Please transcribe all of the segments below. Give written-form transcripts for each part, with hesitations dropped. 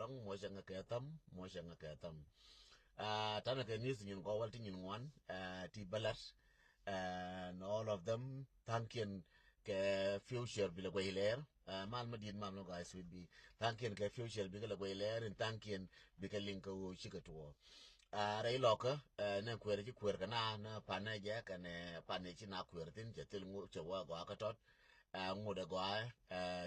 tong mo shanga ke tam mo shanga ke tam tana ke news nyin go walti nyin wan ti balat and all of them thanking ke future bila go hiler mal madin mam no guys will be thanking ke future bila go hiler and thanking bila link wo chikato ray loka ne kwere ki kwer kana na pane je kane pane chi na kwer tin je til ngu che wa ga ka tot ngu de gwa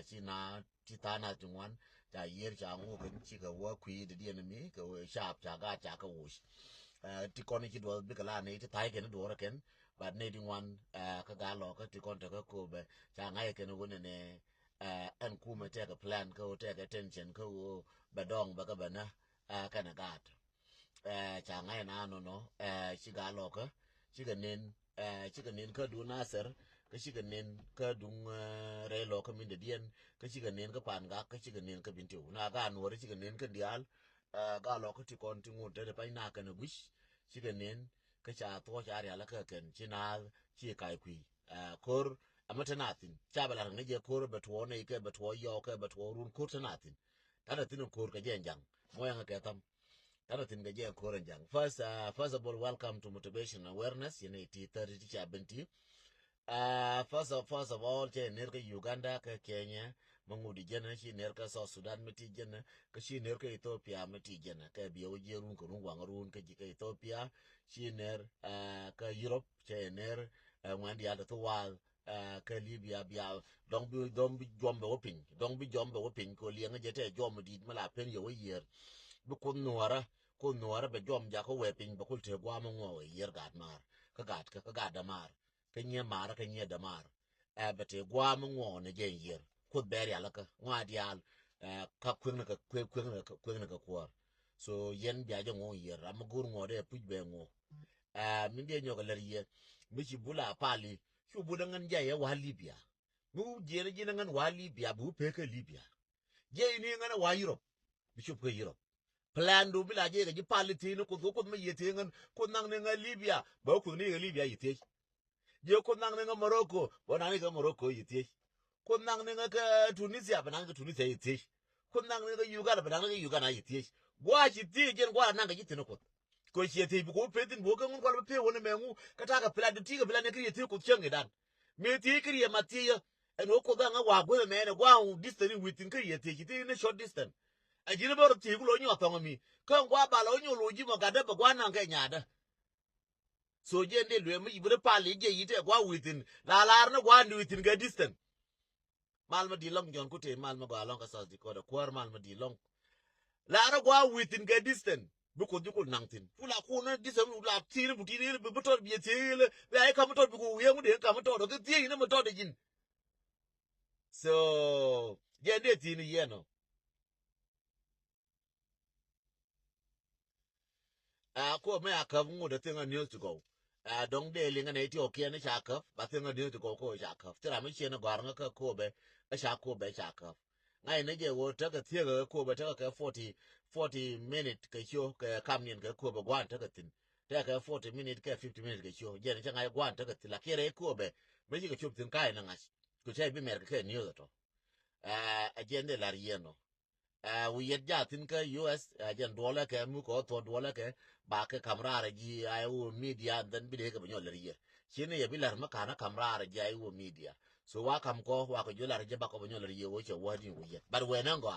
chi na chi ta na tungwan ta yer cha ngu ken chi ga wa kwi de di mi ka we sharp cha ga cha ka wush ti kon ki do bi kala ne ti tai ken do ra ken but ne ding wan ka ga lo ka ti kon ta ka ko be cha ngai ken wo ne en ku me te ka plan ko te ka attention ko ba dong ba ka ba na kana gat changai na no chiga loka chiga nen ka du nasar ka chiga nen ka dung re loka min de dien ka chiga nen ka pan ga ka chiga nen ka bintu na ga no re chiga nen ka dial ga loka ti kon ti ngun de pa na ka na wish chiga nen ka cha to cha ya la ka ken china chi kai kwi kor amata natin cha bala ne je kor betwo ne ke betwo yo ke betwo run kor natin kana tin kor ka jenjang moya ka tam first of all, welcome to motivation awareness. You know, it 30 teacher benti. First of all, nerka Uganda ka Kenya, mangudi jena shi nerka South Sudan meti jena, ka shi nerka Ethiopia meti jena, ka biyo jerun kurun wangarun ka jika Ethiopia, shi ner ka Europe, ner mwandi ada to wal ka Libya biya don't be jombe woping ko lianga jete jom di mala pen yo yer bu ko nuara be jom ja ko wepin ba kul te gwa mo ngo yer gad mar ka gad da mar ka nye mar ka nye da mar be te gwa mo ngo ne je yer ko ber ya la ka ngwa dial ka kweng na ka kwar so yen bia je ngo yer am gur ngo de puj be ngo min de nyoga ler ye mi ci bula pali chu bu dangan ja ye wa Libya mu je ne ngan wa Libya bu pe ka Libya je ni ngan wa Europe bi chu ko Europe plan do bila je ga paliti no ko me yete ngan ko nang ne nga Libya ba ko ni ga Libya yete je ko nang ne nga Morocco bo na ni ga Morocco yete ko nang ne nga ka Tunisia ba nang ga Tunisia yete ko nang ne ga Uganda ba nang ga Uganda yete gwa ji ti je gwa nang ga yete no ko yete bi ko petin bo ga ngun ko pe wona mengu ka ta ga plan ti ga plan ne ka yete ko chenge dan me ti kri ya matiya en ko ga nga wa go me ne gwa distance within ka yete ti ne short distance ajiri boro ti kulo nyo tongo mi ko ngwa bala onyo loji mo gade ba gwa nan ke nyada so je nde lwe mi ibure pali je yite gwa within la lar ne gwa ndi within ga distance malma di long jon kute malma gwa long ka sa di ko da kwar malma di long la gwa within ga distance bu ko dikul nangtin fula ko na distance la tiri bu tiri bu to bi tiri be ay kam to bu ye mu de kam to do ke ti ne mo to de jin so je nde ti ni yeno ko me akav ngude tinga news to go dong de linga ne ti okay ne chaka ba tinga news to go ko chaka tira me chena garanga ka ko be a chaka be chaka ngai ne je wo ta ka tiga ko be ta ka 40 minute ka cho ka kamnien ka ko be gwan ta ka tin ta ka 40 minute ka 50 minute ka cho je ne changa gwan ta ka tila kere ko be me ji ka chup tin kai na ngas ko chai bi mer ka news to agenda la rieno we yet jatin ka US jan dola ka mu ko to dola ka ba ka kamrara ji ayu media dan bi de ka banyo lariye shine ya bilar makana kamrara ji ayu media so wa kam ko wa ko jolar je ba ko banyo lariye wo che wadi wo yet but we nan go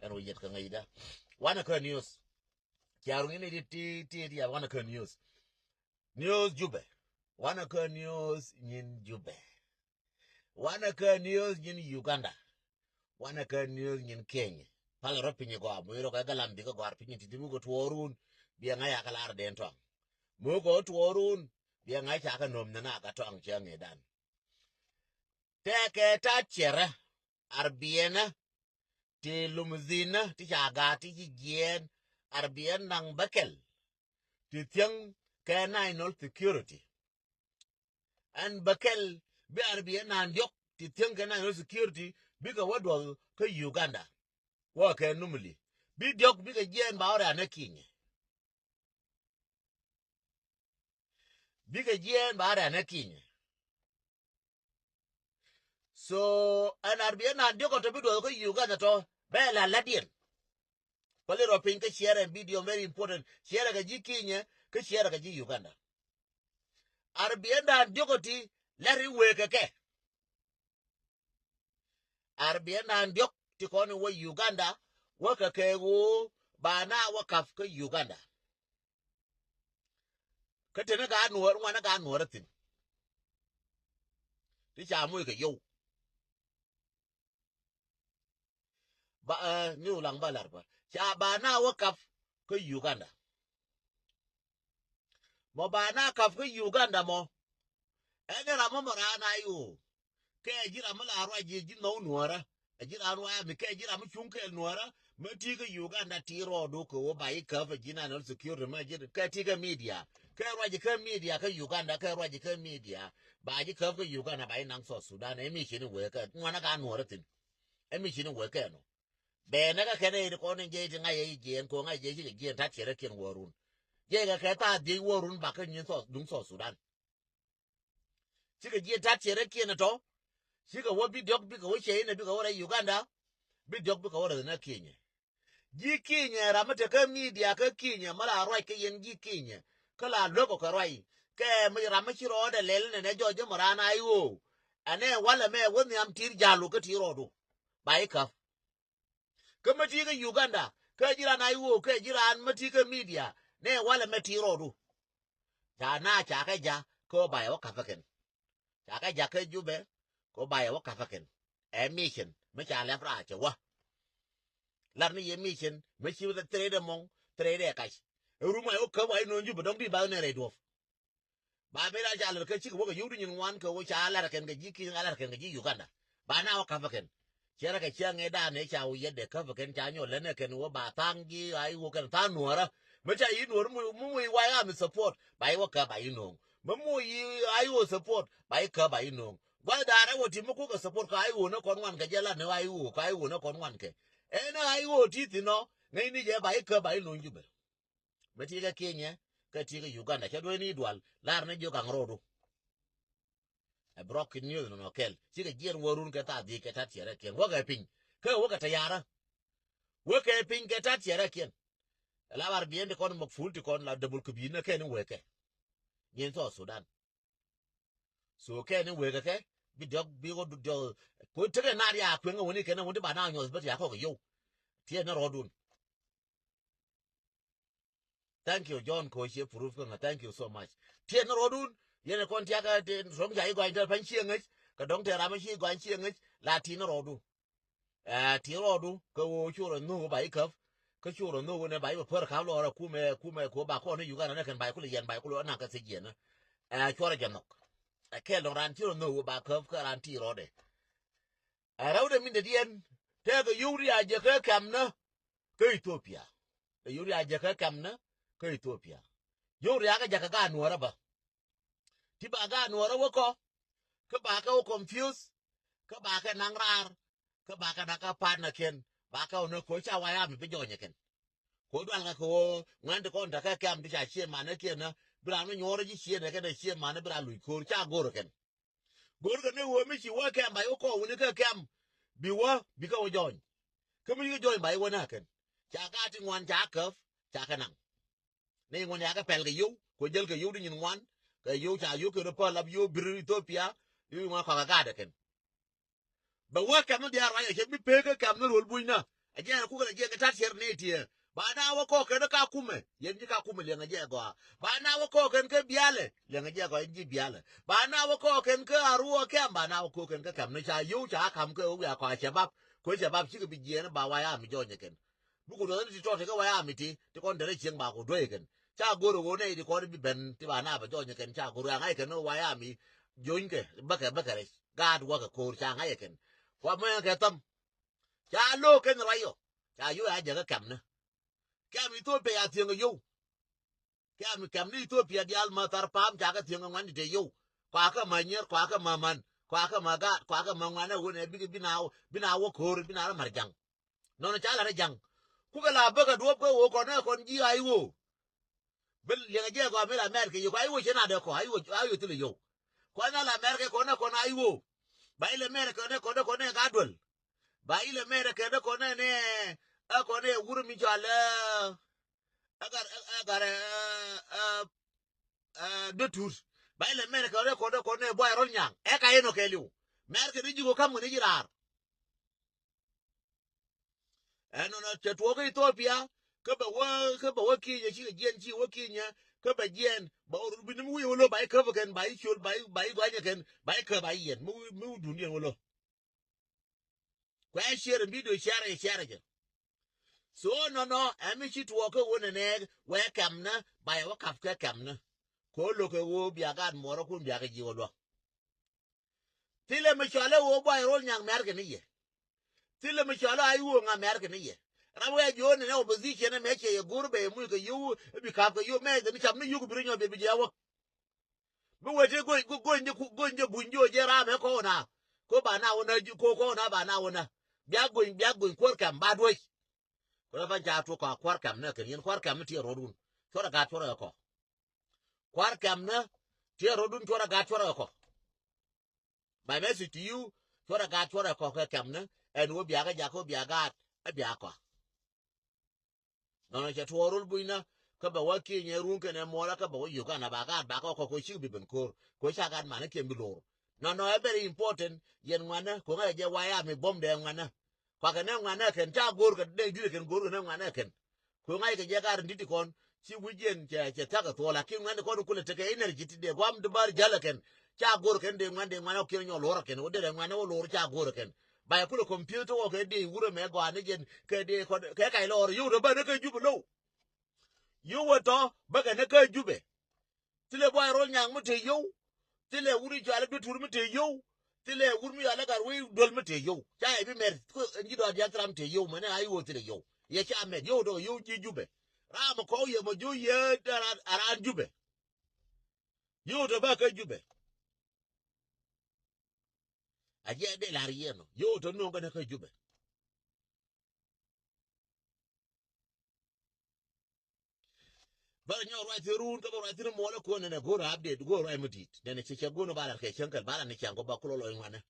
en wo yet ka ngaida wana ka news kyaru ni ti ya wana ka news jube wana ka news nyin jube wana ka news nyin Uganda wana ka news nyin Kenya pala ropinye go amwiro ka galam diga go arpinye titimu go tuorun biya ngaya kala arden to mo go tuorun biya ngaya chaka nom na ka to ang change dan teke ta chere arbiena ti lumzina ti chaga ti gien arbien nang bakel ti tiang ka national security and bakel bi arbien nan yok ti tiang ka national security bi ka wadwa ka Uganda wa ka numuli bi diok bi ka gien ba ora na kinye bi ka gien ba ora na kinye so an arbien nan diok to bi do ka Uganda to bela ladien kwale ro pin ka share video very important share ga ji Kenya ka share ga ji Uganda arbienda ndiokoti lari wekeke arbienda ndiok tikoni wo Uganda wakake wo bana wakaf ka Uganda katene ga nuor ngwana ga nuor tin ti chamu ke yo ba ni ulang balar ba cha bana wakaf ka Uganda mo bana kaf ka Uganda mo ene ramo marana yo ke jira mala ro ji no nuora jira ro ya mi ke jira mu chunke nuora mati ka Uganda tiro do ko ba yi ka fa jina no security ma jira ka ti ka media ka ro ji ka media ka Uganda ka ro ji ka media ba ji ka Uganda ba yi nang so Sudan e mi chini we ka ngwana ga nuora tin e mi chini we ka no be na ka kene ko ne je nga ye je ko nga je ji je ta chere ken worun je ga ka ta di worun ba ka nyin so dung so Sudan ti ka je ta chere ken to siga wo bi dok bi ka wo shey bi ka wora Uganda bi dok bi ka wora na Kenya ji Kenya ramate ka media ka Kenya mala roi ka yen ji Kenya kala logo ka roi ke mi ramachi ro de lel ne jojo morana ayo ane wala me woni am tir jalu ka tiro do bai ka kuma ti ka Uganda ka jira na ayo ka jira an mati ka media ne wala me tiro do ta na cha ka ja ko bai wa ka faken cha ka ja ka jube ko bai wa ka faken emission me cha le fra che wa lar ni emission me chi wa trade mong trade ka ruma yo ka wai no ju bodong bi ba ne re do ba me la ja le ka chi ko ga yudu nyin wan ko cha la ken ga ji ki la ken ga ji Uganda ba na wa ka faken chera ka chiang e da ne cha u ye de ka faken cha nyo le ne ken wo ba tang ji ai wo kan ta nuora me cha yi nuor mu wa ya mi support bai wa ka bai no mu yi ai wo support bai ka bai no gwa da ra wo ti mu ko ka support ka ai wo no kon wan ka jela ne ai wo ka ai wo no kon wan ke e na ai wo ti ti no ngai ni je bai ka bai no njube me ti ga Kenya ka ti ga Uganda cha do ni dual lar ne jo ka ngro a broken news no kel ti ga jien worun ka ta di ka ta tiere ken wo ga pin ka wo ka ta yara wo ka pin ka ta tiere ken la war bien de kon mo fulti kon la double ku bi na ken we ke yen to Sudan so ken we ke bi dog bi go do ko tere na ya kwen woni ken woni ba na nyo but ya ko yo tie na rodun thank you John ko she proof ko thank you so much tie na rodun yen kon tia ga de som ja i go inter pan chieng ka dong te ra ma chi go chieng la ti na rodu ti rodu ko wo chu ro nu ba i ka ka chu ro nu ne ba i per ka lo ra kume ko ba ko ne Uganda ne kan ba ko le yen ba ko lo na ka se yen chu ra janok ke lo ran ti ro nu ba ka ran ti ro de rawde min de dien te ga yuri a je ka kam na ka Ethiopia de yuri a je ka kam na ka Ethiopia yuri a ga ka nuora ba ti ba ga nuora wo ko ka ba ka confuse ka ba ka nang rar ka ba ka da ka pa na ken ba ka no ko cha wa ya mi be jonye ken ko dwal ka ko ngande ko nda ka kam ti cha chie ma na ken na bra no nyore ji chie ne ka de chie ma na bra lu ko cha goro ken goro ka ne wo mi chi wa kam ba yo ko woni ka kam bi wa bi ka wo jony ka mi jony ba yo na ken cha ka ti ngwan cha ka cha ka nang ne ngwan ya ka pel ga yo ko jel ka yo di nyin ngwan ka yo cha yo ko pa lab yo bir Ethiopia yo ngwan ka ga da ken ba wa kam dia ra ya mi pe ka kam no rol buina a je ku ga je ka ta sher ne tie ba na wa ko ka kume yen ji ka kume le ngaje go ba na wa ko ka biale le ngaje go ji biale ba na wa ko ka aruo ke ba na wa ko ka kam ne cha yu cha kam ka ya ko shabab ko shabab chi ka bi je na ba wa ya mi jo nye ken bu ko do ni to te ka wa ya mi ti kon dere chieng ba ko do ken cha go ro ne di ko bi ben ti ba na ba jo nye ken cha go ra ngai ken no wa ya mi jo nke ba ka re ga du wa ka ko cha ngai ken wa mo ka tam cha lo ken ra yo cha yu ya je ka kam ne kam Ethiopia ya tieng yo kam ni Ethiopia di alma tar pam ja ka tieng ngwan de yo kwa ka manyer kwa ka maman kwa ka maga kwa ka mangwana wona bi bina wo kor bina ra marjang no cha la jang ku ka la ba ka do ko wo ko na kon ji ai wo bil le je ko me la America yo ai wo chena de ko ai wo tile yo ko na la America ko na ai wo ba ile America ne ko ne ga dol ba ile America ne ko ne akone wuru mi chala agar de tour baile mere kone boy rol nyang e ka eno keliu mer ke dijugo kam ni jirar eno na chetwo ke Ethiopia ke ba wa ki ye chi gen chi wa ki nya ke ba gen ba ru bi mu yo lo ba ke ba ken ba i chul ba i gwa nya ken ba ke ba yen mu dunia wo kwa share video share je so no emi chi two ke wona ne we kam na ba ya wakaf ke kam na ko lo ke wo bia ga moro ku bia ga ji wo tile me chale wo ba rol nyang mer ke ni ye tile me chala ai wo nga mer ke ni ye na we jo ne opposition me che ye gurbe mu ke yu bi ka ko yu me de cham ni yu bi nyo be bi jawo bu we te go nje bunjo je ra me ko na ko ba na wona ko na ba na wona bia go ko kam ba do ko fa ja to ko kwar kam ne ke yin kwar kam ti rodun to ga to ko kwar kam ne ti rodun to ga to ko my message to you to ga to ko kam ne en wo bia ga ja ko bia ga bia ko no cha tuorul buina ka ba waki nye runke ne mola ka ba yu kana ba ga ba ko shi bibin ko sha ga man ke mbilor no very important yen ngwana ko ga je waya mi bom de ngwana kwa ka ne ngwana ken ta gor ka de dire ken gor ne ngwana ken ko ngai ke je ga nditi kon chi wujen che ta ka to la kin ngwana ko kule te ke energy ti de gwam de bar jala ken cha gor ken de ngwana ko nyo lor ken o de ngwana o lor cha gor ken ba ku computer o ke de wuro me gwa ne jen ke de ko ke kai lor yu do ba ne ke jubu lo yu woto ba ke ne ke jube tile boy rol nyang mute yu tile wuri jala be tur mute yu tile wuri mi ala gar wi dol mute yu cha e bi mer ko ngi do dia tram te yu mane ai wo tile yu ye cha me yu do yu ji jube ra mo ko ye mo ju ye dara ara jube yu do ba ke jube aje de la rieno yu to no ga ke jube ba nyo right run ka right no mo ko ne go update go right mutit ne che che go no bala ke chen kan bala ne chango ba kulo lo ngwana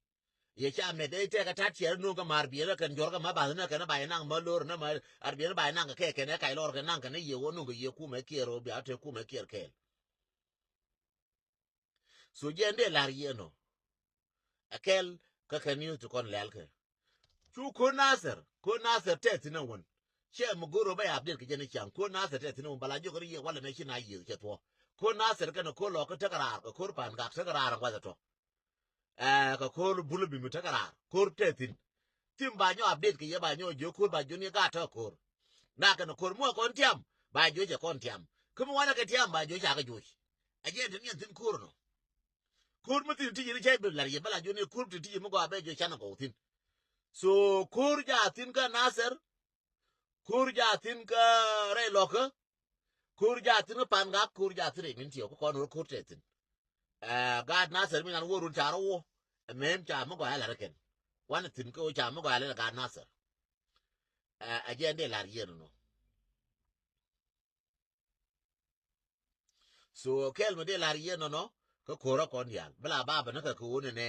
ye cha me de te ka ta che no ga mar bi le kan jor ga ma ba ne kan ba na ma lor na ma ar bi ba na ke ne kai lor ga na kan ye wo no ga ye ku me ke ro bi ate ku me ke so je nde lar ye no akel ka kan yu to kon lel ke chu ko naser te ti na won che mo goro ba ya update ke ne chan ko naser te ti na bala jo ga ye wala ne chi na ye che to ko naser kan ko lo ko ta karar ko pan ga ta karar kwa to ka ko bulu bi ta karar ko te tin tim ba nyo update ke ye ba nyo jo ko ba jo ni ga ta ko na kan ko mo kon tiam ba jo je kon tiam kuma wana ka tiam ba jo cha ga jo aje tin yin tin ko no ko mo tin ti ni che bi la ye bala jo ni ko ti mo ga ba jo cha na ko tin so kur ja tin ka naser kur ja tin ka re loka kur ja tin pan ga kur ja tin min ti ko no kur te tin gad naser min an woru charo wo mem cha mo ga la ken wan tin ko cha mo ga la gad naser agende la rieno no so kel me de la rieno no ko kora kon yan bla baba na ka ko ne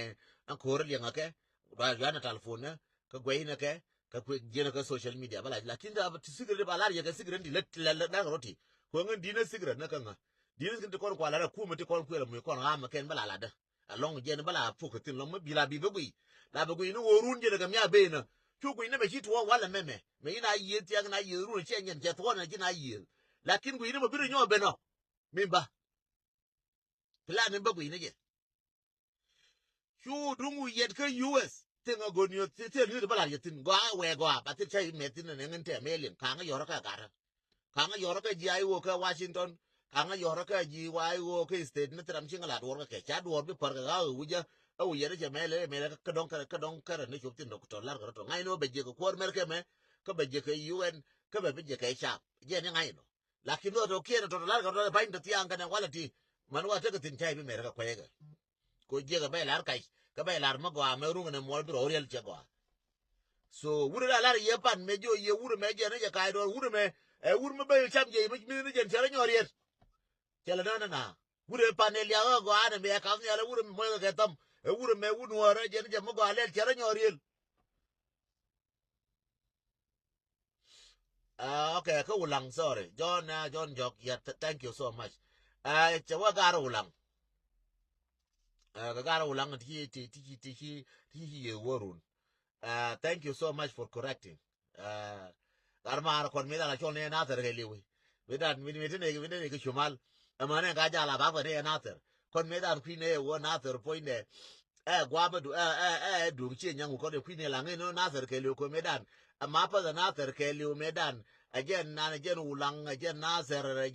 an kora li ngake ba yana telefone ka gwe ne ke ka ku jena ka social media bala lakin da sigre ba la ya ka sigre ndi la roti ko ngan dina sigre na kan dina sigre ko ko la ku me ti ko ku la mu ko ha ma ken bala la da along jen bala fu ko tin lo ma bila bi begui la begui no worun je daga mya be na chu ku ne be shi to wala meme me ina yi ti na yi ru che nyen je to na ji na yi lakin ku ne mo bi nyo be no mimba plan begui ne je chu dungu yet ka US tenga go ni te ni bala yetin go we go ba te chai metin ne ngente melin ka nga yoro ka gara ka nga yoro ka ji ai wo ka Washington ka nga yoro ka ji wai wo ka state ne tram chinga la dor ka cha dor bi par ga wuja au yere je mele ka don ka ne chuptin do to lar to ngai no be je ko kor mer ke me ka be je ka UN ka be je ka cha je ne ngai no lakin do to kiere to lar to ba inda ti anga ne wala ti man wa te ka tin chai bi mer ka kwega ko je ga be lar kai ka be lar ma go me ru ne mo bi ro real che go so wure la lar ye pan me jo ye wure me je ne je kai do wure me wure me be cham je mi ne je tere nyoriet chela na wure panel ya go ana me ka ya wure me mo ga tam wure me wunu ore je ne je mo go ale tere nyoriet Okay, ko ulang, sorry. John Jok, yeah, thank you so much. Chawa gara ulang. Gara ulang he warun. Thank you so much for correcting. Karma kon meda la chon ne na ter heliwi. Medan mi ne ke chumal. Amane ga jala ba ne na ter. Kon meda ku ne wo na ter poinde. Gwa ba du du chi nyangu ko de ku ne la no na ter ke ko medan. Mapa da na ter ke medan. Again ulang again na ter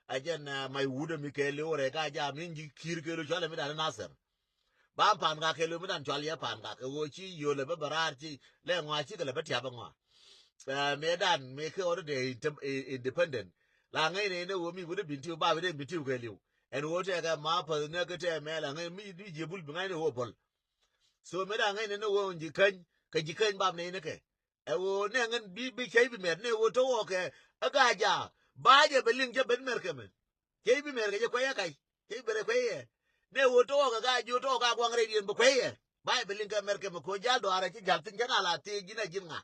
again my wude mi ke ore ga ja minji kir ke lu chale medan na ter. Ba pan ga ke lu medan chale ya pan ga ke wo chi yo le ba barar chi le ngwa chi ke le ba tia ba ngwa. Medan make already independent. La ngai ne wo mi bude bintiu ba bude bintiu ke liu. En wo te ga ma pa ne ke te me la ngai mi di je bul ngai ne wo bol. So medan ngai ne wo nji kan ka ji kan ba ne ke. E wo ne ngai bi ke bi mer ne wo to wo ke aga ja ba je belin je ben mer ke me. Ke bi mer ke je ko ya kai. Ke bere ko ye. Ne wo to ga ju to ga kwang re dien bo ko ye. Ba belin ke mer ke me ko jal do ara ti jal tin kana la ti gina jinga.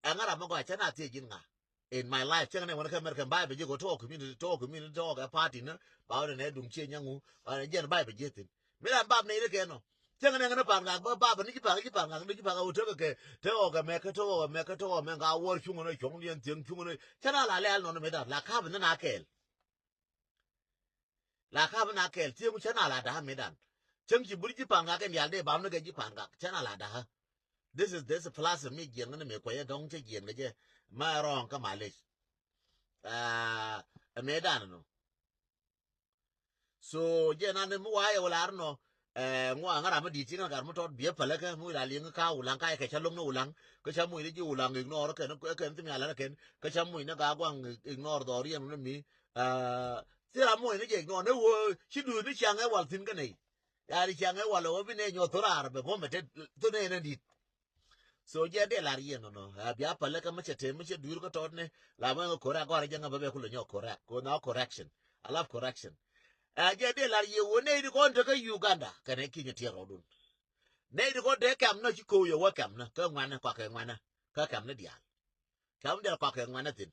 Angara mo ga chana ti jinga in my life chana ne wona ka American Bible je go to a party na ba ne dum che nyangu ba ne jen Bible je tin mi ran bab ne ke no chana ne pa ga ba ni pa ga o to ke te o ga me ka to me ga wo chu no chong lien ting chu no chana la le no me da la ka ba na ke ti mu chana la da me dan chang ji buri ji pa ga ke ya de ba no ke ji pa ga chana la da. This is a plus of me getting me quiet don't take yen gaje my wrong come alish a medan no so je na ne mu wa ya wala no ngwa ngara ma di tinga gar mu to bie pala ka mu la ling ka ulang ka ke chalong no ulang ka chamu ni ji ulang ignore ka no ka nti ala ken ka chamu ni ga gwang ignore do ri no mi tira mu ni je ignore no wo chi du ni chang e wal tin ka nei ya ri chang e wal o bi ne nyo to ar be ko mete to ne ne di. So je de la rien no bia pale ka machete dur ko todne la ma ko ra gore janga babe ko nyo correct ko no correction. I love correction. Je de la ye wone di ko to ka Uganda ka ne kinyo tie rodun ne di ko de kam no ko yo wa kam na ka ngwana kwa ka ngwana ka kam na dia kam de kwa ka ngwana tin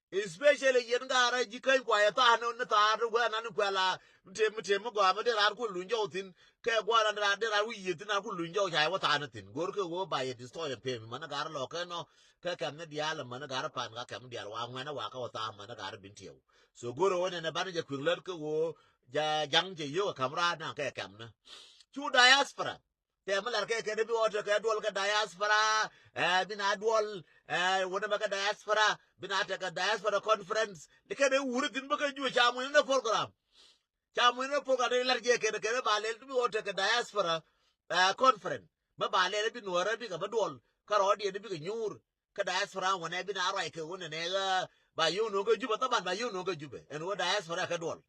especially yen gara ji kai kwa ya ta no na ta ru wa na kwa la mte mo gwa ma de ra ko lunjo tin ke gwa na de ra wi tin na ko lunjo ja wa ta na tin gor ko go ba ye destroy pe mi mana gar lo ka no ka kam na dia la mana gar pan ga kam dia wa ngwa na wa ka wa ta mana gar bin tiyo so goro wona na ban je kwing ler ko wo jang je yo kamra na ka kam na chu diaspora te malar ke de bi water ke dol ka diaspora bina dol wona ba ka diaspora bina ta ka diaspora conference de ke de wuri din ba ka ju chamu na program de lar je ke de ba le bi water ka diaspora conference ba le bi nuora bi ka ba dol ka ro de bi ka nyur ka diaspora wona bi na rai ke wona ne ga ba yu no ga juba taban ba yu no ga jube en wo diaspora ka dol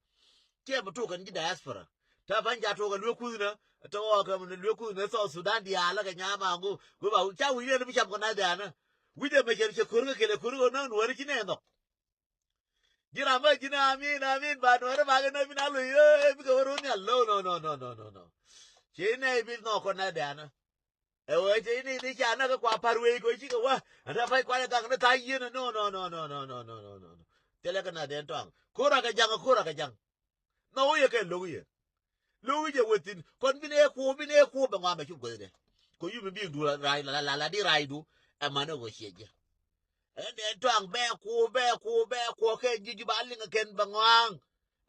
ke ba to kan ji diaspora ta banja to ga loku na to ga mun loku na so Sudan dia la ga nyama go ba cha wi ne bi cham ko na da na wi de me ke ko ga ke ko no no ri ne no jira ma jina amin ba no ba ga no bi na lo ye bi ko ro ni allo no che ne bi no ko na da na e wo che ni cha na ga kwa parwe ko chi ga wa ra fa kwa ga na ta yi no tele ga na den to ko ra ga jang no ye ke lo ye Louis wetin kon bi ne ko be ngwa me chu go de ko yu bi du la di raidu e ma no go sheje e de to ang be ko ke ji ba linga ken ba ngwang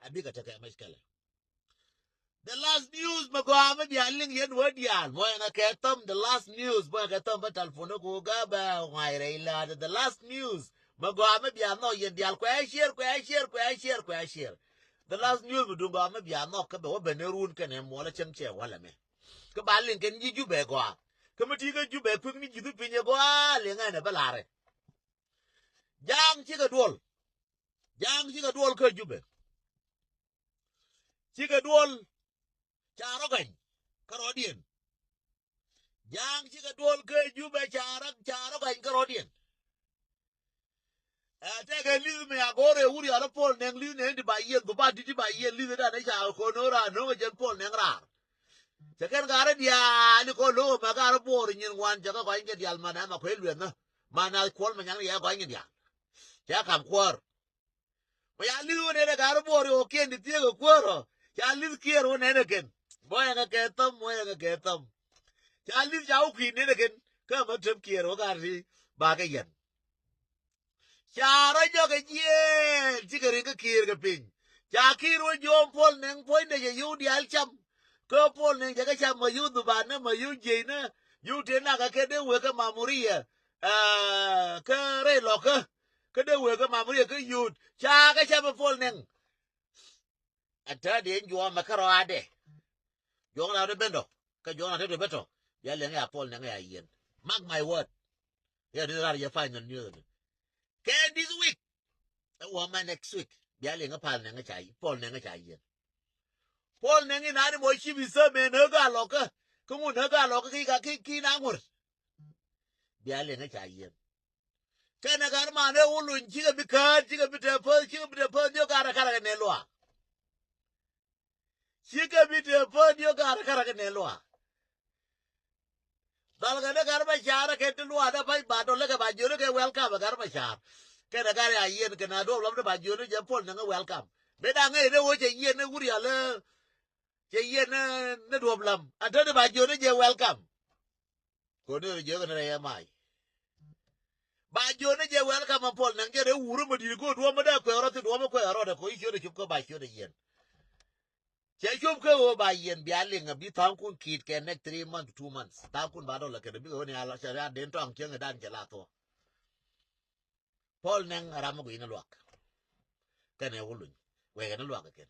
abi ka ta ka mashkala the last news ma go ama bi aling yen wadial mo na ke tom the last news bo ka tom ba telephone ko ga ba ngai la the last news ma go ama bi no yen dial ko share the last news bu dunga ama bi no ka be wo benerun ken mo la chemche wala me ka ba len ken ji jube ko ka mati ga jube ku ni ji du pinye ko le nga ne balare jang ci ga duol ka jube ci ga duol charo gan karodien jang ci ga duol ka jube charo gan karodien te ga li me agore uri ala pol neng li ne di ba yen do ba di ba yen li da ne cha ko no ra no jen pol neng ra Second gara dia ni ko lo ma gara bor nyin wan jaga ko inge dial mana ma ko elwe na mana kwal manyang ya ko ngi ya ya kam kwor ba ya liu ne ga ro bori o ken di go kworo ya liu kiero ne ken boy nga ke tam moy nga ke tam ya liu ya u ki ne ken ka ma tem kiero ga ri ba ga yen ya ra jo ga ye ti ga ri ga kier ga pin ya kiero jo pol ne poi ne ye yu di al cham ko pol ne ga cham ma yu du ba ne ma yu je ne yu te na ga ke de we ka mamuria ka re lo ka de we ka mamuria ka yu cha ga cham pol ne ata de jo ma ka ro ade jo na de bendo ka jo na de beto ya le ya pol ne ya yen mark my word ya de ra ya find new ke this week wa ma next week ya le nga pal ne nga chai pol ne nga chai yen pol ne ngi na ni mo chi bi se me ne ga lo ka ku mu ne ga lo ka ki na ngur ya le nga chai yen ke na ga ma ne ulun chi ga bi ka chi ga bi te po yo ga ra ne lo chi ga bi te po yo ga ra ne lo dal ga ne ga ba chara ke tu lo da ba do le ga ba juro ke welcome ga ba char ke na ga ya yen ke na do lo ba juro je pol ne nga welcome be da ngai ne wo je yen ne wuri ale je yen ne do blam ata de ba juro je welcome ko ne je ga ne ya mai ba juro je welcome pol ne ge re wuru ma di ko do ma da ko ro ti do ma ko ro da ko i juro chup ko ba juro yen che chup ko ba yen bi ale nga bi tan kun kit ke next 3 months 2 months ta kun ba do la ke bi ko ne ala sha den tong che dan ke la to pol ne ra ma ko ina luak ke ne wulu we ga ne luak ke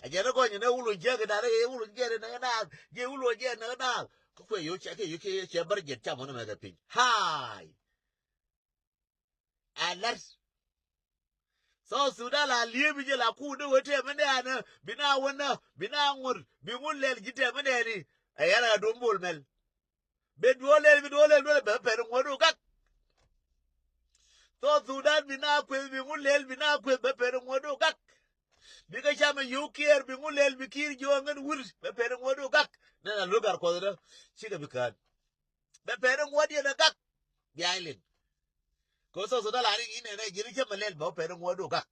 a je ko ne wulu je ga da re wulu je ne na je wulu je ne na ko yo che bar je cha mo na ga pin hai alas so Sudan la libi je la ku de wote mene ana bina wona bina ngur bi ngulel gite mene ni ayara do mbol mel be dolel be per ngodu kak so Sudan bina ku bi ngulel bina ku be per ngodu kak bi ga chama yukier bi ngulel bi kir jo ngen wur be per ngodu kak na na lugar ko da shiga bi kan be per ngodi na kak bi ailen ko so Sudan la ri ine na jiri chama lel be per ngodu kak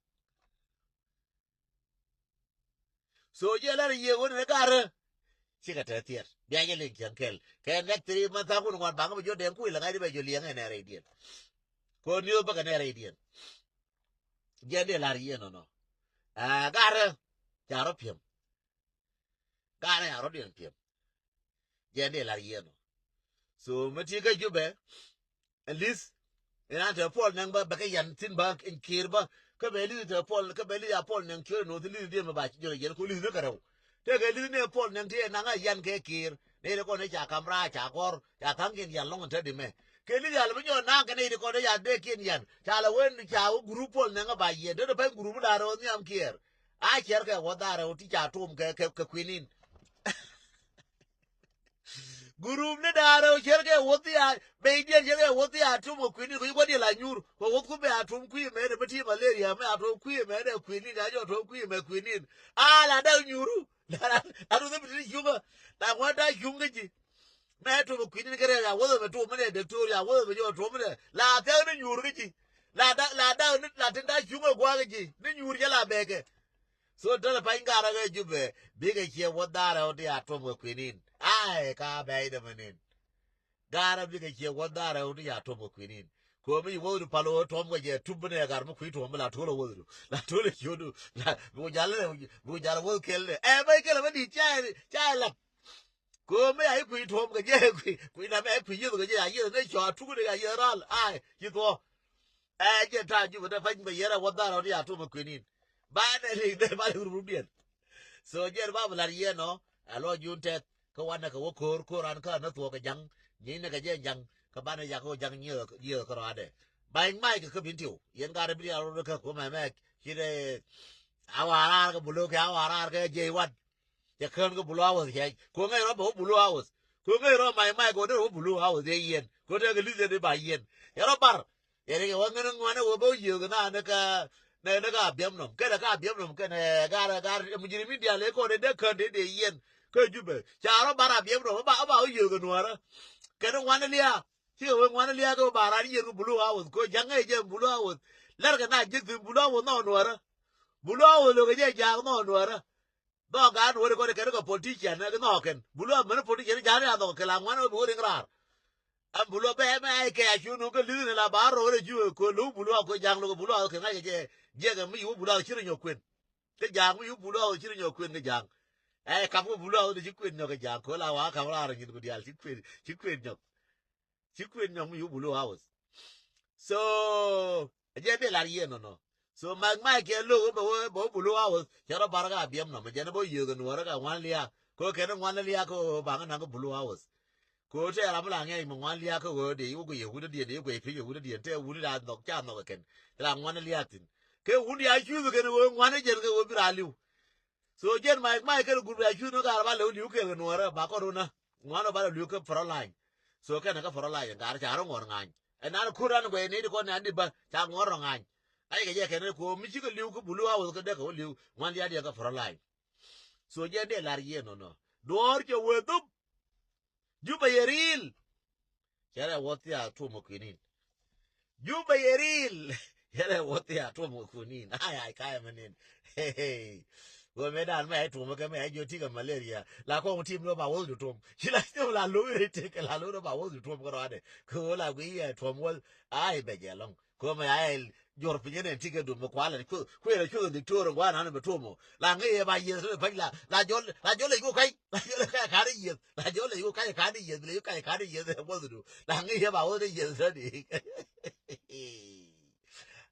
so je la ye wona gar chica tertier ya ye le jankel ke nek 3 months aku ngon bang jo den ku la ngai be jo liang ne radian ko niu ba ne radian je de la rien no gar ya ro piem gar ya ro den piem je de la rien so mati ga jube at least ina te pol nang ba ka yan tin ba in kir ba ka be li te pol ka be li ya pol nang kir no ti li de ma ba jo ye ko li ne ka ro te ga li ne pol nang te na nga yan ke kir ne ko ne cha kamra cha kor cha thang kin yan long te di me ke li ya lo nyo na ka ne ko de ya de kin yan cha la wen cha u group pol nang ba ye de ba group da ro ni am kir a cher ke wo da ro ti cha tum ke kwinin group ne daro cherge woti a be dia cherge woti a tumo kwini ko di la nyur ko wot be atum kwi me de beti malaria me atum kwi me de kwini ga jo to kwi me kwini la da nyuru adu de beti yuga na wada yunga ji me to kwini kere ya wo me to me de to ya wo me jo to me la ta ne nyuru ji la tinda yunga gwa ji ne nyuru ya la bege so dole pa ingara ga jube biga che wodara odi atom kwinin ai ka bai da manin gara biga che wodara odi atom kwinin ko mi wodu palo tom ga je tubne gar mu kwito mu la tolo wodu la tolo yodu la bu jale wo kelle bai kelle ba di chai la ko mi ai kwito ga je kwina me kwito ga je ayi ne cho tu ga ye ral ai yito je ta ju da fa ba yera wodara odi atom kwinin ba ne de ba rubian so jer ba la ye no alo junte ko wana ko kor an ka na to ka jang ni ne ka je jang ka ba ne ya ko jang ye ko ade ba mai ka bin tiu yen ga bi alo ka ko me kire awara ka bulo ka awara ka je wat ya kan ko bulo awos ke ko ngai ro bo bulo awos ko ngai ro mai ko de bulo awos de yen ko de ga li de ba yen ya ro bar ya ne wa ngana ngwana wo bo ye ga na ka ne ga biam nom ke da ka biam nom ke ne ga mujirimi dia le ko de ka de yen ko jube cha ro bara biam nom ba ye ga nuara ke no wan lia Here when one liago barani you blue hours go janga je blue hours. Larga na jit blue hours no Nuer. Blue hours lo je jang no Nuer. No God wo ko ke ko politician na no ken. Blue man politician jare ado ke la ngwan bo ringrar. Am blue be me ke achu no ko lidu la baro re ju ko lu blue ko jang lo blue ke na je ga mi yu blue chiri nyokwen. Ke jang yu blue chiri nyokwen ke jang. Kamu blue de chikwen nyok jang ko la wa ka ra ngin ko dial chikwen nyok. Chikwen nyok yu blue house. So je be la ye no. So my ke lo bo bulu house charo barga biem no je bo yu no ra ga wan lia ko ke no wan lia ko ba na ko blue house ko te ra mla nge mo wan lia ko de yu ko ye hu de de ko pe yu de te wu da no cha no ken la wan lia tin ke wu ya chu ke no wan je ke wo bi ra liu so je my ke guru ya chu no ga ba lo liu ke no ra ba ko na wan ba liu ke pro line so ke na ka pro line ga cha ro ngor ngan na ku ran ko ni ko na di ba cha ngor ngan ai ke je ke ne ko mi chi ko liu ko bulu house ko de ko liu wan ya de ka pro line so je de la ye no dor ke we du juba yeril yara woti a to mo kinin juba yeril yara woti a to mo kinin ai kai manin hey wo me dan me to mo ke me jo ti ka malaria la ko tim no ba wo du tom kila to la lo re te ke la lo ba wo du tom ko ade ko la gwi ya to mo ai be je long ko me ai jor pinye ne ti ke du mo kwala ko re ko di toro wa na me to mo la nge ba ye so ba la jo le go kai la jo le kai ka ri ye la jo le go kai ka ri ye le kai ka ri ye wo du la nge ba wo de ye so di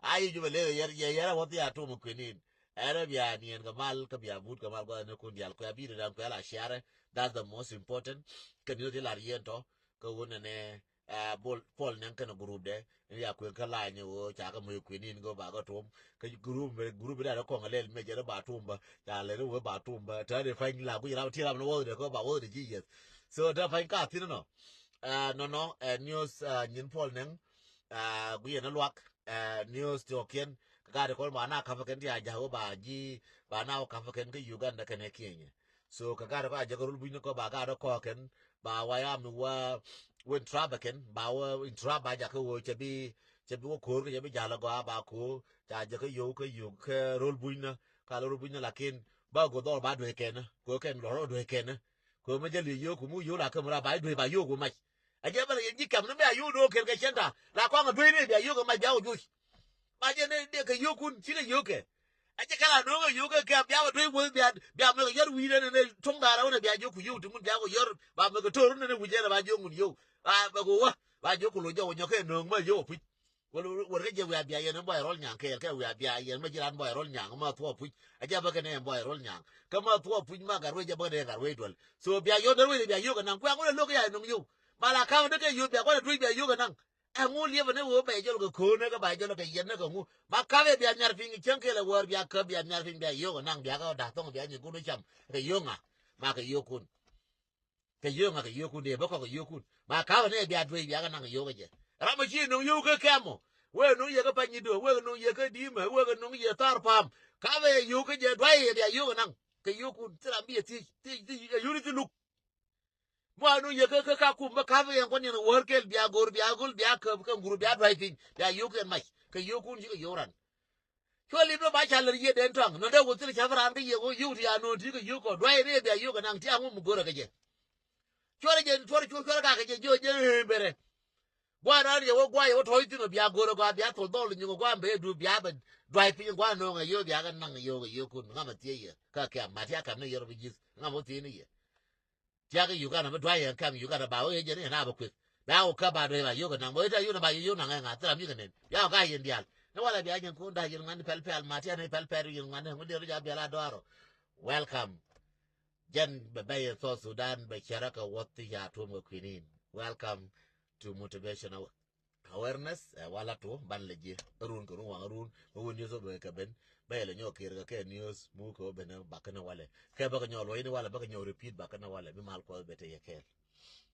ai ju le ye wo ti a to mo kinin era bia nien gamal ka bia mut gamal ko ne kun dial ko abi dan ko la share that's the most important kan yo la riento ko wona ne bol pol nan kan group de ya ko ka la ne wo cha ka mo kwinin go ba go tom ka group da ko ngale me je ba tumba ya le wo ba tumba ta de fa la ku ra ti ra no wo de ko ba wo de ji yes so da fa ka tin no no news nyin pol nan gu ye na luak news to ken ga de ko ma na ka fa ken ya ja ba ji ba na ka fa ken ke Uganda ken e Kenya so ka ga de ko ja ko bu ko ba ga de ko ken ba wa ya mi wa wen traba ken ba wa in traba ja ko wo che bi wo ko ke bi ja la go ba ko ja ja ko yo ke rol bu na ka rol bu na la ken ba go do ba do ken ko ken lo do ken ko me je li yo ku mu yo la ka mu ra ba do ba yo go ma aje ba ye kam no me ayu do ke chenta la kwa ngwe ne bia yu ko ma bia o ju ma je ne de ke yu kun chi ke yu ke aje kala no ke yu ke bia o do wo bia me yor wi ne tong da ra ne bia ju ku yu tu mun bia ko yor ba me ko to ne wu je ba ju mun yu ba ko wa ba ju ku lo jo nyo ke no ma yo pu wo ke je wa bia ye ne bo rol nyang ke wa bia ye ma jiran bo rol nyang ma to pu aje ba ke ne bo rol nyang ka ma to pu ma ga ro je ba ne ga ro dol so bia yo de wi bia yu ka nan kwa ko lo ke ya no yu mala ka de ke yu bia ko de bia yu ka nan ngu lie ne wo be jo ko ne ka ba jo ke yen ne ko ngu ma ka be bia nyar fin chen ke le wor bia ka bia nyar fin bia yu ka nan bia ka da tong bia ni ku no cham ke yu nga ma ke yu kun ke yu nga ke yu kun de ba ko ke yu kun ma ka ne bia dwe bia ka nan yu ke je ra ma chi no yu ke kemo we no ye ka pa ni do we no ye ka di ma we no ye tar pam ka be yu ke je dwe bia yu ka nan ke yu kun tra bi ti yu ni ti lu mo no ye ka ku ma ka be ko ni no wor ke bia gor bia gul bia ka guru bia dwe tin bia yu ke mai ke yu kun ji ke yu ran cho li no ba cha le ye den tong no de wo ti cha fran ke ye go yu ti ano ti ke yu ko dwe ne bia yu ka nan ti angu mu goro ke je cho le je cho ka ke je jo je bere gwa na ye wo gwa ye wo to ti no bia goro gwa bia to do ni go gwa be du bia ba dwe pin gwa no nge yo bia ka nan yo kun nga ma ti ye ka ke ma ti ka ne ye ro bi nga mo ti ni ye ti ka yu ka na ma dwe ye ka mi yu ka na ba o ye je ne na ba ku ba o ka ba dwe ba yu ka na mo ta yu na ba yu na nga tra mi ka ne ya ka ye ndial ne wala bia nyen ko da ye ngani pel ma ti ne pel ye ngani mo de ro ja bia la do welcome jen be be so Sudan be charaka wotti ya to mo kwinin welcome to motivational awareness wala to ban leje run ko wa run mo woni so be ka ben be le nyokir ka ke news mu ko be na bakana wale ke ba ka nyolo ini wala ba ka nyo repeat bakana wale bi mal ko be te ye ke